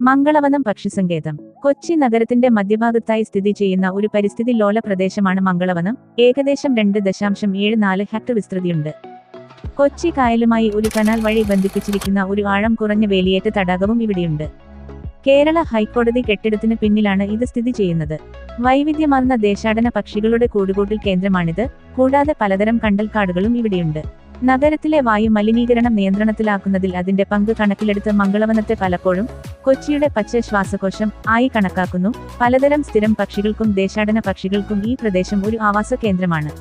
മംഗളവനം പക്ഷിസങ്കേതം. കൊച്ചി നഗരത്തിന്റെ മധ്യഭാഗത്തായി സ്ഥിതി ചെയ്യുന്ന ഒരു പരിസ്ഥിതി ലോല പ്രദേശമാണ് മംഗളവനം. ഏകദേശം 2.74 ഹെക്ടർ വിസ്തൃതിയുണ്ട്. കൊച്ചി കായലുമായി ഒരു കനാൽ വഴി ബന്ധിപ്പിച്ചിരിക്കുന്ന ഒരു ആഴം കുറഞ്ഞ വേലിയേറ്റ തടാകവും ഇവിടെയുണ്ട്. കേരള ഹൈക്കോടതി കെട്ടിടത്തിന് പിന്നിലാണ് ഇത് സ്ഥിതി ചെയ്യുന്നത്. വൈവിധ്യമാർന്ന ദേശാടന പക്ഷികളുടെ കൂടുകൂട്ടൽ കേന്ദ്രമാണിത്. കൂടാതെ പലതരം കണ്ടൽക്കാടുകളും ഇവിടെയുണ്ട്. നഗരത്തിലെ വായു മലിനീകരണം നിയന്ത്രണത്തിലാക്കുന്നതിൽ അതിന്റെ പങ്ക് കണക്കിലെടുത്ത് മംഗളവനത്തെ പലപ്പോഴും കൊച്ചിയുടെ പച്ച ശ്വാസകോശം ആയി കണക്കാക്കുന്നു. പലതരം സ്ഥിരം പക്ഷികൾക്കും ദേശാടന പക്ഷികൾക്കും ഈ പ്രദേശം ഒരു ആവാസ കേന്ദ്രമാണ്.